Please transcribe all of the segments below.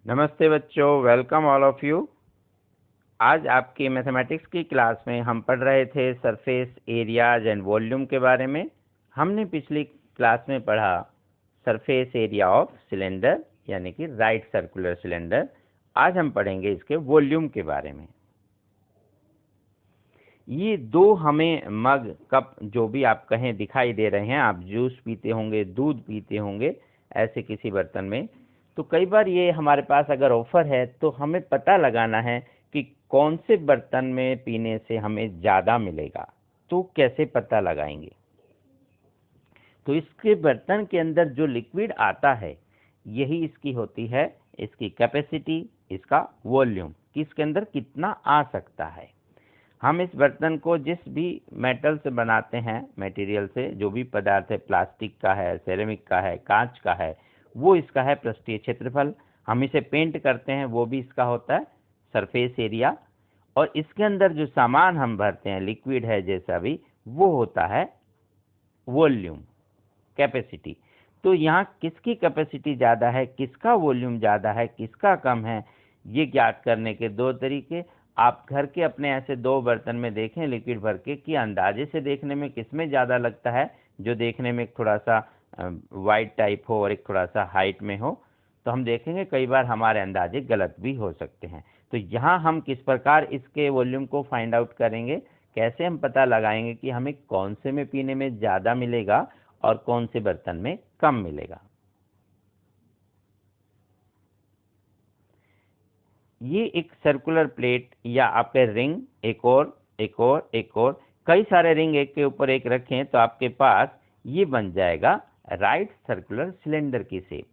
नमस्ते बच्चों, welcome all of you. आज आपकी मैथमेटिक्स की क्लास में हम पढ़ रहे थे सरफेस एरियाज एंड वॉल्यूम के बारे में। हमने पिछली क्लास में पढ़ा सरफेस एरिया ऑफ सिलेंडर यानी कि राइट सर्कुलर सिलेंडर। आज हम पढ़ेंगे इसके वॉल्यूम के बारे में। ये दो हमें मग कप जो भी आप कहें दिखाई दे रहे हैं। आप जूस पीते होंगे, दूध पीते होंगे ऐसे किसी बर्तन में। तो कई बार ये हमारे पास अगर ऑफर है तो हमें पता लगाना है कि कौन से बर्तन में पीने से हमें ज़्यादा मिलेगा। तो कैसे पता लगाएंगे? तो इसके बर्तन के अंदर जो लिक्विड आता है यही इसकी होती है इसकी कैपेसिटी, इसका वॉल्यूम कि इसके अंदर कितना आ सकता है। हम इस बर्तन को जिस भी मेटल से बनाते हैं, मटेरियल से, जो भी पदार्थ है, प्लास्टिक का है, सेरेमिक का है, कांच का है, वो इसका है पृष्ठीय क्षेत्रफल। हम इसे पेंट करते हैं, वो भी इसका होता है सरफेस एरिया। और इसके अंदर जो सामान हम भरते हैं, लिक्विड है जैसा भी, वो होता है वॉल्यूम, कैपेसिटी। तो यहाँ किसकी कैपेसिटी ज़्यादा है, किसका वॉल्यूम ज़्यादा है, किसका कम है, ये ज्ञात करने के दो तरीके। आप घर के अपने ऐसे दो बर्तन में देखें लिक्विड भर के कि अंदाजे से देखने में किसमें ज़्यादा लगता है। जो देखने में थोड़ा सा वाइड टाइप हो और एक थोड़ा सा हाइट में हो, तो हम देखेंगे कई बार हमारे अंदाजे गलत भी हो सकते हैं। तो यहाँ हम किस प्रकार इसके वॉल्यूम को फाइंड आउट करेंगे, कैसे हम पता लगाएंगे कि हमें कौन से में पीने में ज़्यादा मिलेगा और कौन से बर्तन में कम मिलेगा। ये एक सर्कुलर प्लेट या आपके रिंग, एक और कई सारे रिंग एक के ऊपर एक रखें तो आपके पास ये बन जाएगा राइट सर्कुलर सिलेंडर की शेप।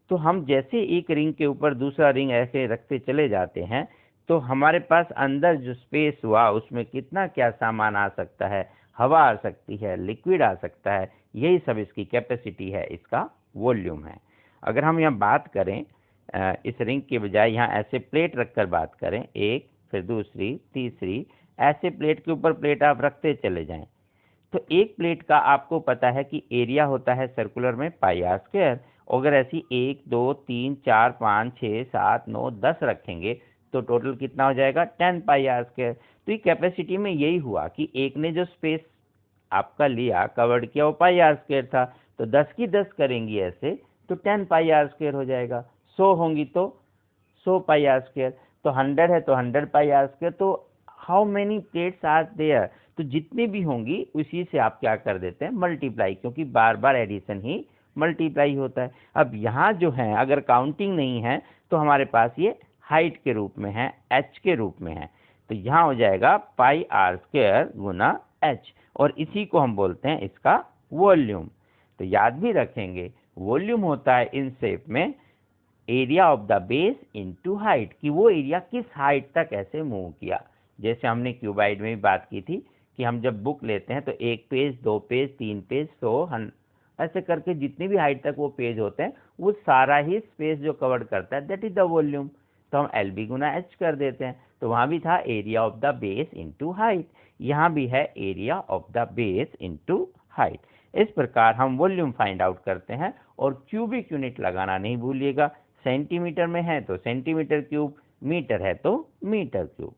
तो हम जैसे एक रिंग के ऊपर दूसरा रिंग ऐसे रखते चले जाते हैं तो हमारे पास अंदर जो स्पेस हुआ उसमें कितना क्या सामान आ सकता है, हवा आ सकती है, लिक्विड आ सकता है, यही सब इसकी कैपेसिटी है, इसका वॉल्यूम है। अगर हम यहाँ बात करें इस रिंग के बजाय यहाँ ऐसे प्लेट रखकर बात करें, एक फिर दूसरी तीसरी, ऐसे प्लेट के ऊपर प्लेट आप रखते चले जाएं, तो एक प्लेट का आपको पता है कि एरिया होता है सर्कुलर में पाई आर स्क्वायर। अगर ऐसी 1 2 3 4 5 6 7 9 10 रखेंगे तो टोटल कितना हो जाएगा 10 पाई आर स्क्वायर। तो ये कैपेसिटी में यही हुआ कि एक ने जो स्पेस आपका लिया, कवर्ड किया, वो पाई आर स्क्वायर था। तो 10 की 10 करेंगी ऐसे तो 10 पाई आर स्क्वायर हो जाएगा। 100 होंगी तो 100 पाई आर स्क्वायर। तो 100 है तो 100 पाई आर स्क्वायर। तो how many plates are there, तो जितनी भी होंगी उसी से आप क्या कर देते हैं मल्टीप्लाई, क्योंकि बार बार एडिशन ही मल्टीप्लाई होता है। अब यहाँ जो है अगर काउंटिंग नहीं है तो हमारे पास ये हाइट के रूप में है, एच के रूप में है। तो यहाँ हो जाएगा पाई आर स्क्वायर गुना एच, और इसी को हम बोलते हैं इसका वॉल्यूम। तो याद भी रखेंगे वॉल्यूम होता है इन शेप में area of the base into height, कि वो एरिया किस हाइट तक ऐसे मूव किया। जैसे हमने क्यूबाइड में भी बात की थी कि हम जब बुक लेते हैं तो 1 पेज 2 पेज 3 पेज 100 ऐसे करके जितनी भी हाइट तक वो पेज होते हैं वो सारा ही स्पेस जो कवर करता है दैट इज द वॉल्यूम। तो हम एल बी गुना एच कर देते हैं। तो वहाँ भी था area of the base into height, यहाँ भी है area of the base into height. इस प्रकार हम वॉल्यूम फाइंड आउट करते हैं। और क्यूबिक यूनिट लगाना नहीं भूलिएगा, सेंटीमीटर में है तो सेंटीमीटर क्यूब, मीटर है तो मीटर क्यूब।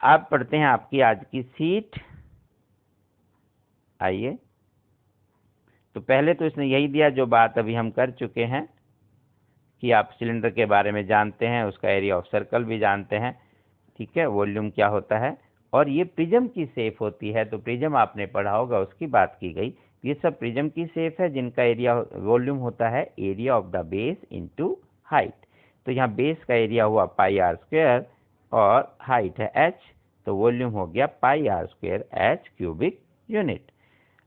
आप पढ़ते हैं आपकी आज की सीट। आइए, तो पहले तो इसने यही दिया जो बात अभी हम कर चुके हैं कि आप सिलेंडर के बारे में जानते हैं, उसका एरिया ऑफ सर्कल भी जानते हैं, ठीक है, वॉल्यूम क्या होता है। और ये प्रिज्म की शेप होती है, तो प्रिज्म आपने पढ़ा होगा, उसकी बात की गई। ये सब प्रिज्म की शेप है जिनका एरिया वॉल्यूम होता है area of the base into height. तो यहाँ बेस का एरिया हुआ पाई आर स्क्वायर और हाइट है एच, तो वॉल्यूम हो गया pi are square H cubic unit.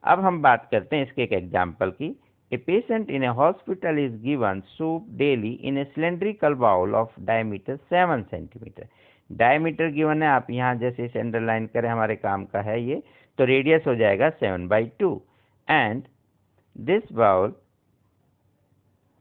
अब हम बात करते हैं इसके एक एग्जाम्पल की। A patient in a hospital is given soup daily in a cylindrical bowl of diameter 7 centimetre. Diameter given है, आप यहाँ जैसे इसे अंडरलाइन करें, हमारे काम का है ये। तो रेडियस हो जाएगा 7/2 and this bowl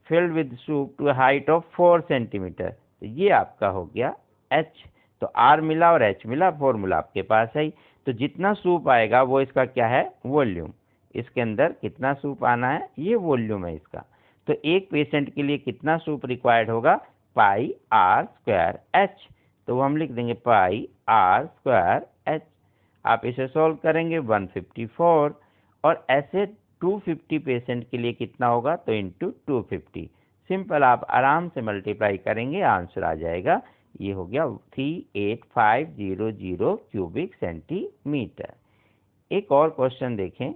filled with soup to height of 4 centimetre. तो ये आपका हो गया एच। तो आर मिला और एच मिला, फॉर्मूला आपके पास है। तो जितना सूप आएगा वो इसका क्या है वॉल्यूम। इसके अंदर कितना सूप आना है ये वॉल्यूम है इसका। तो एक पेशेंट के लिए कितना सूप रिक्वायर्ड होगा, पाई आर स्क्वायर एच। तो वो हम लिख देंगे पाई आर स्क्वायर एच। आप इसे सॉल्व करेंगे 154, और ऐसे 250 पेशेंट के लिए कितना होगा, तो इंटू 250। सिंपल, आप आराम से मल्टीप्लाई करेंगे, आंसर आ जाएगा। ये हो गया 38500 क्यूबिक सेंटीमीटर। एक और क्वेश्चन देखें।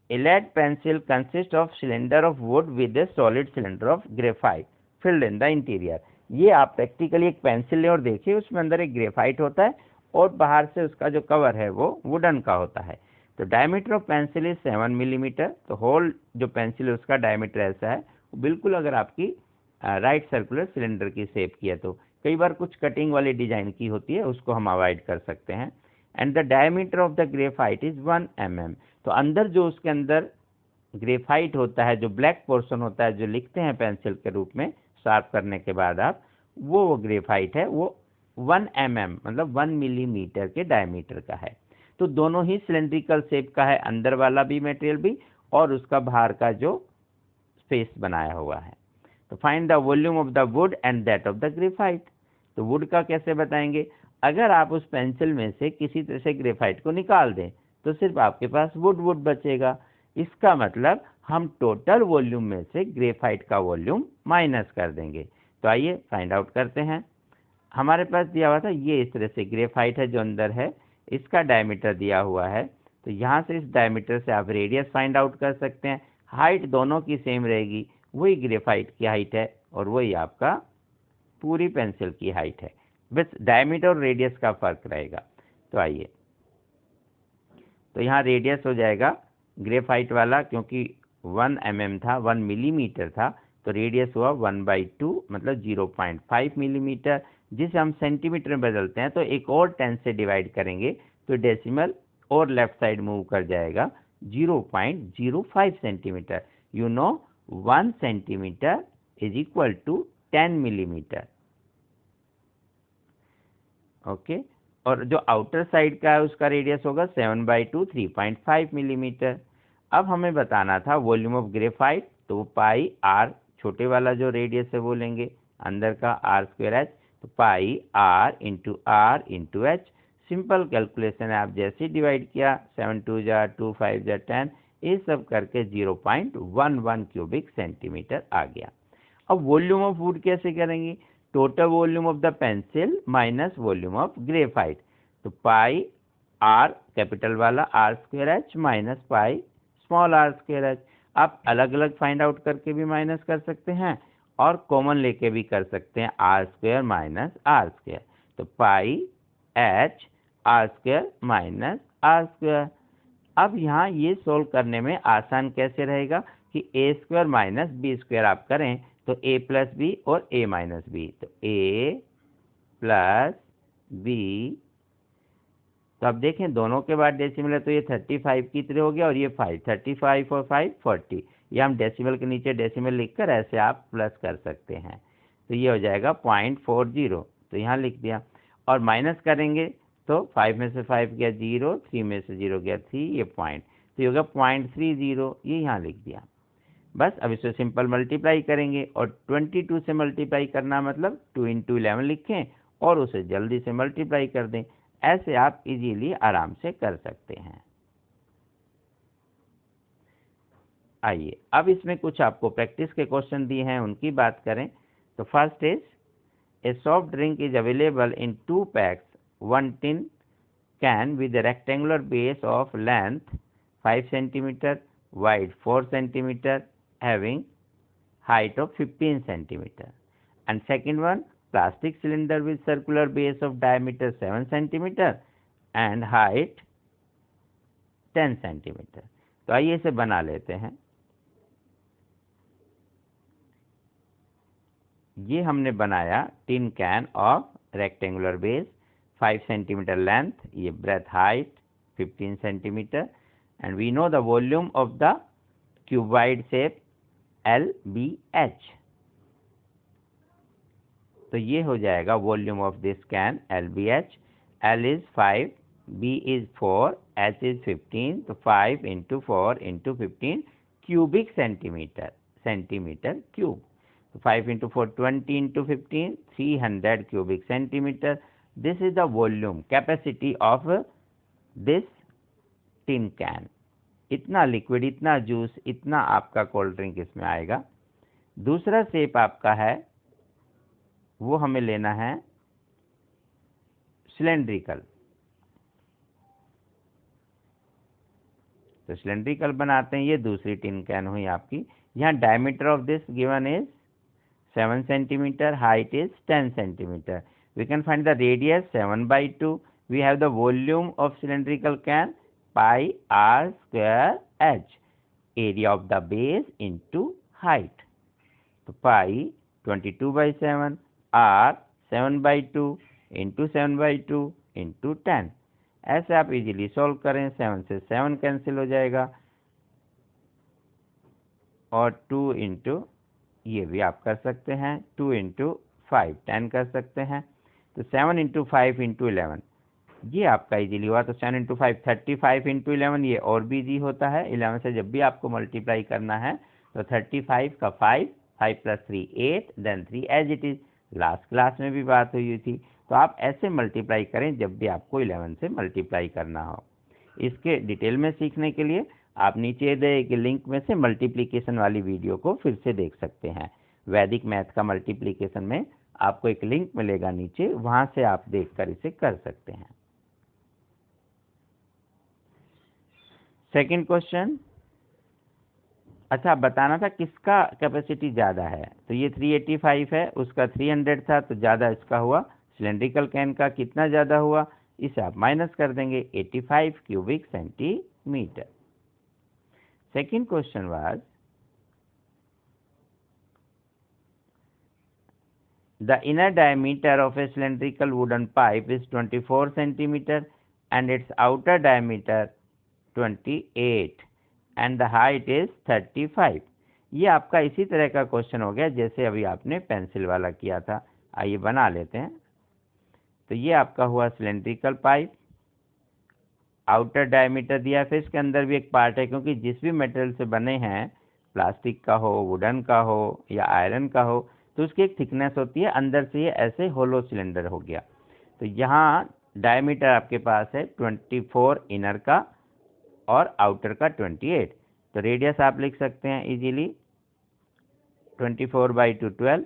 A lead pencil consists of cylinder of wood with a solid cylinder of graphite filled in the interior। ये आप प्रैक्टिकली एक पेंसिल लें और देखिए, उसमें अंदर एक ग्रेफाइट होता है और बाहर से उसका जो कवर है वो वुडन का होता है। तो diameter of pencil is 7 millimetre. तो होल जो पेंसिल है उसका डायमीटर ऐसा है, बिल्कुल अगर आपकी राइट सर्कुलर सिलेंडर की शेप की है। तो कई बार कुछ कटिंग वाली डिजाइन की होती है, उसको हम अवॉइड कर सकते हैं। And the diameter of the graphite is 1 mm। तो अंदर जो उसके अंदर ग्रेफाइट होता है, जो ब्लैक पोर्शन होता है, जो लिखते हैं पेंसिल के रूप में शार्प करने के बाद आप, वो ग्रेफाइट है, वो 1 mm मतलब 1 मिलीमीटर के डायमीटर का है। तो दोनों ही सिलेंड्रिकल शेप का है, अंदर वाला भी मटेरियल भी और उसका बाहर का जो स्पेस बनाया हुआ है। तो find the volume of the wood and that of the graphite. तो वुड का कैसे बताएंगे, अगर आप उस पेंसिल में से किसी तरह से ग्रेफाइट को निकाल दें तो सिर्फ आपके पास वुड बचेगा। इसका मतलब हम टोटल वॉल्यूम में से ग्रेफाइट का वॉल्यूम माइनस कर देंगे। तो आइए फाइंड आउट करते हैं। हमारे पास दिया हुआ था ये इस तरह से ग्रेफाइट है जो अंदर है, इसका डायमीटर दिया हुआ है। तो यहाँ से इस डायमीटर से आप रेडियस फाइंड आउट कर सकते हैं। हाइट दोनों की सेम रहेगी, वही ग्रेफाइट की हाइट है और वही आपका पूरी पेंसिल की हाइट है, बस डायमीटर और रेडियस का फर्क रहेगा। तो आइए, तो यहाँ रेडियस हो जाएगा ग्रेफाइट वाला, क्योंकि 1 mm था, 1 मिलीमीटर था, तो रेडियस हुआ 1/2 मतलब 0.5 मिलीमीटर, जिसे हम सेंटीमीटर में बदलते हैं तो एक और 10 से डिवाइड करेंगे तो डेसिमल और लेफ्ट साइड मूव कर जाएगा 0.05 centimetre. You know 1 centimetre is equal to 10 millimetre. Okay, और जो आउटर साइड का है उसका रेडियस होगा 7/2 3.5 मिलीमीटर। अब हमें बताना था वॉल्यूम ऑफ ग्रेफाइट, तो पाई आर, छोटे वाला जो रेडियस है वो लेंगे, अंदर का आर स्क्वायर एच, तो pi R into H. Simple calculation है, आप जैसे डिवाइड किया 7 2 जा 2 5 जा 10, ये सब करके 0.11 क्यूबिक सेंटीमीटर आ गया। अब वॉल्यूम ऑफ वुड कैसे करेंगे, total volume of the pencil minus volume of graphite. तो पाई आर कैपिटल वाला r square h minus pi small r square h. आप अलग अलग फाइंड आउट करके भी माइनस कर सकते हैं और कॉमन लेके भी कर सकते हैं, R square minus R square. तो pi H R square minus R square. अब यहाँ ये सोल्व करने में आसान कैसे रहेगा कि ए स्क्वायर माइनस बी स्क्वायर आप करें तो ए प्लस बी और ए माइनस बी, तो ए प्लस बी। तो अब देखें दोनों के बाद डेसिमल है तो ये 35 की तरह हो गया और ये 5, 35 और 5 40। ये हम डेसिमल के नीचे डेसिमल लिखकर ऐसे आप प्लस कर सकते हैं। तो ये हो जाएगा 0.40, तो यहाँ लिख दिया। और माइनस करेंगे तो 5 में से 5 गया 0, 3 में से 0 गया 3, ये पॉइंट, तो ये होगा 0.30, ये यहाँ लिख दिया। बस अब इसे सिंपल मल्टीप्लाई करेंगे और 22 से मल्टीप्लाई करना मतलब 2 × 11 लिखें और उसे जल्दी से मल्टीप्लाई कर दें। ऐसे आप इजीली आराम से कर सकते हैं। आइए अब इसमें कुछ आपको प्रैक्टिस के क्वेश्चन दिए हैं, उनकी बात करें। तो first is a soft drink is available in 2 PACS, 1 tin can with a rectangular base of length 5 centimeter, wide 4 centimeter, having height of 15 centimeter. And second one, plastic cylinder with circular base of diameter 7 centimeter and height 10 centimeter. तो आइए इसे बना लेते हैं। ये हमने बनाया tin can of rectangular base, 5 centimeter length, ये breadth height 15 centimeter, and we know the volume of the cuboid shape LBH। तो ये हो जाएगा volume of this can LBH। L is 5, B is 4, H is 15, तो 5 × 4 × 15 cubic centimeter cube. 5 into 4 20 into 15 300 cubic centimeter. This is the volume capacity of this tin can. इतना liquid, इतना juice, इतना आपका cold drink इसमें आएगा। दूसरा shape आपका है वो हमें लेना है सिलेंड्रिकल। तो सिलेंड्रिकल बनाते हैं, ये दूसरी टिन कैन हुई आपकी। यहाँ diameter of this given is 7 centimeter, height is 10 centimeter. We can find the radius 7/2. We have the volume of cylindrical can pi r square h, area of the base into height. So pi 22/7, r 7/2 into 7/2 into 10. ऐसे आप easily solve करें, 7 से 7 cancel हो जाएगा और 2 into ये भी आप कर सकते हैं, 2 इंटू 5 10 कर सकते हैं। तो 7 इंटू 5 इंटू 11 ये आपका इजीली हुआ। तो 7 इंटू 5 35 इंटू 11 ये और भी इजी होता है। 11 से जब भी आपको मल्टीप्लाई करना है तो 35 का 5 plus 3 8 then 3 as it is. Last class में भी बात हुई थी। तो आप ऐसे मल्टीप्लाई करें जब भी आपको 11 से मल्टीप्लाई करना हो। इसके डिटेल में सीखने के लिए आप नीचे दिए गए लिंक में से मल्टीप्लिकेशन वाली वीडियो को फिर से देख सकते हैं। वैदिक मैथ का मल्टीप्लिकेशन में आपको एक लिंक मिलेगा नीचे, वहां से आप देखकर इसे कर सकते हैं। सेकंड क्वेश्चन, अच्छा बताना था किसका कैपेसिटी ज़्यादा है। तो ये 385 है, उसका 300 था, तो ज़्यादा इसका हुआ। सिलेंड्रिकल कैन का कितना ज़्यादा हुआ, इसे आप माइनस कर देंगे, 85 cubic centimetre. Second question was, the inner diameter of a cylindrical wooden pipe is 24 centimeter and its outer diameter 28 and the height is 35. ये आपका इसी तरह का क्वेश्चन हो गया जैसे अभी आपने पेंसिल वाला किया था। आइए बना लेते हैं। तो ये आपका हुआ सिलेंड्रिकल पाइप, आउटर डायमीटर दिया, फिर इसके अंदर भी एक पार्ट है, क्योंकि जिस भी मटेरियल से बने हैं, प्लास्टिक का हो, वुडन का हो या आयरन का हो, तो उसकी एक थिकनेस होती है। अंदर से ये ऐसे होलो सिलेंडर हो गया। तो यहाँ डायमीटर आपके पास है 24 इनर का और आउटर का 28। तो रेडियस आप लिख सकते हैं easily 24/2 12,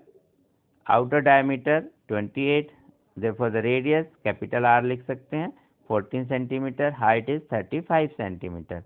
outer diameter 28, therefore the radius capital R लिख सकते हैं 14 सेंटीमीटर, हाइट इज 35 सेंटीमीटर।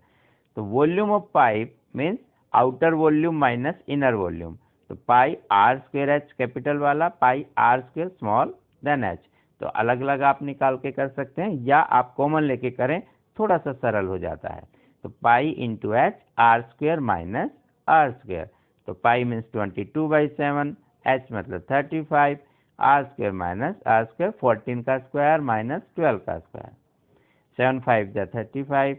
तो volume of pipe means outer volume minus inner volume. तो pi R square H capital वाला, pi R square small then H. तो अलग अलग आप निकाल के कर सकते हैं या आप कॉमन लेके करें, थोड़ा सा सरल हो जाता है। तो pi into h, r square minus r square. तो पाई मीन्स 22/7, एच मतलब 35, r square minus r square 14 का स्क्वायर माइनस 12 का स्क्वायर, 7 5 जा 35।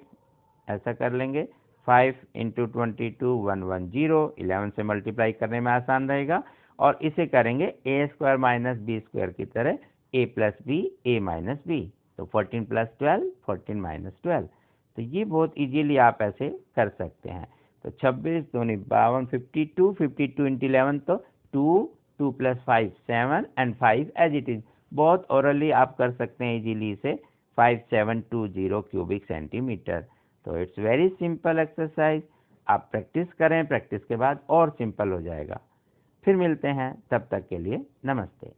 ऐसा कर लेंगे। 5 इंटू 22 110, 11 से मल्टीप्लाई करने में आसान रहेगा। और इसे करेंगे ए स्क्वायर माइनस बी स्क्वायर की तरह, ए प्लस बी ए माइनस बी। तो 14 प्लस 12 14 माइनस 12। तो ये बहुत इजीली आप ऐसे कर सकते हैं। तो 26 2 52, 52 52 इंटू 11 तो 2 plus 5 7 and 5 as it is. बहुत ओरली आप कर सकते हैं इजीली इसे, 5720 क्यूबिक सेंटीमीटर। तो इट्स वेरी सिंपल एक्सरसाइज। आप प्रैक्टिस करें, प्रैक्टिस के बाद और सिंपल हो जाएगा। फिर मिलते हैं, तब तक के लिए नमस्ते।